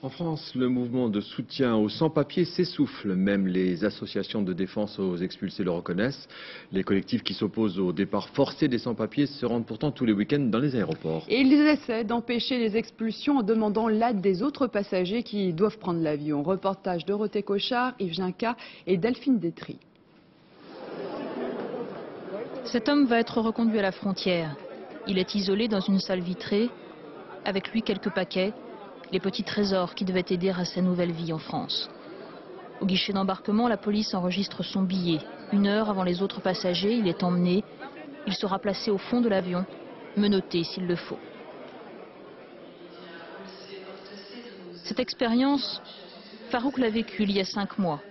En France, le mouvement de soutien aux sans-papiers s'essouffle. Même les associations de défense aux expulsés le reconnaissent. Les collectifs qui s'opposent au départ forcé des sans-papiers se rendent pourtant tous les week-ends dans les aéroports. Et ils essaient d'empêcher les expulsions en demandant l'aide des autres passagers qui doivent prendre l'avion. Reportage de Dorothée Cochard, Yves Ginca et Delphine Détry. Cet homme va être reconduit à la frontière. Il est isolé dans une salle vitrée. Avec lui quelques paquets. Les petits trésors qui devaient aider à sa nouvelle vie en France. Au guichet d'embarquement, la police enregistre son billet. 1 heure avant les autres passagers, il est emmené. Il sera placé au fond de l'avion, menotté s'il le faut. Cette expérience, Farouk l'a vécue il y a 5 mois.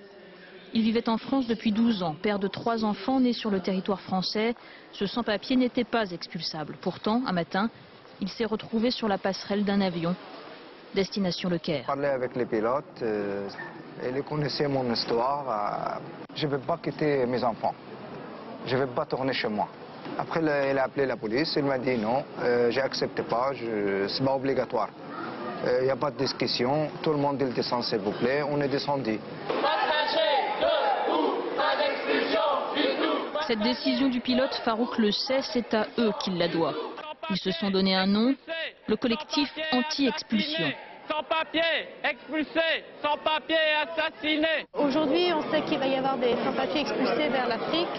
Il vivait en France depuis 12 ans, père de 3 enfants nés sur le territoire français. Ce sans-papier n'était pas expulsable. Pourtant, un matin, il s'est retrouvé sur la passerelle d'un avion. Destination Le Caire. Je parlais avec les pilotes, ils connaissaient mon histoire. Je ne vais pas quitter mes enfants. Je ne vais pas tourner chez moi. Après, il a appelé la police. Il m'a dit non, je n'accepte pas, ce n'est pas obligatoire. Il n'y a pas de discussion. Tout le monde il descend, s'il vous plaît. On est descendu. Cette décision du pilote, Farouk le sait, c'est à eux qu'il la doit. Ils se sont donné un nom, le collectif anti-expulsion. Sans-papiers expulsés, sans-papiers assassinés. Aujourd'hui, on sait qu'il va y avoir des sans-papiers expulsés vers l'Afrique.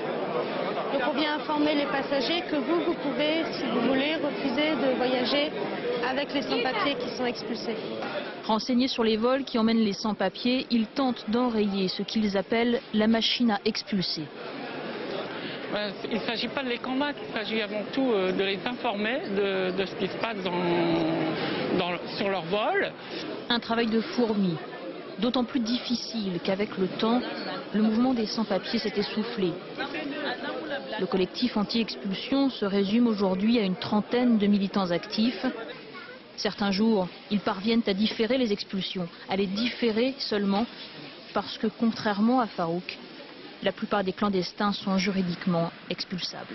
Donc on vient informer les passagers que vous pouvez, si vous voulez, refuser de voyager avec les sans-papiers qui sont expulsés. Renseignés sur les vols qui emmènent les sans-papiers, ils tentent d'enrayer ce qu'ils appellent la machine à expulser. Il ne s'agit pas de les combattre, il s'agit avant tout de les informer de ce qui se passe sur leur vol. Un travail de fourmi, d'autant plus difficile qu'avec le temps, le mouvement des sans-papiers s'est essoufflé. Le collectif anti-expulsion se résume aujourd'hui à une trentaine de militants actifs. Certains jours, ils parviennent à différer les expulsions, à les différer seulement parce que, contrairement à Farouk, la plupart des clandestins sont juridiquement expulsables.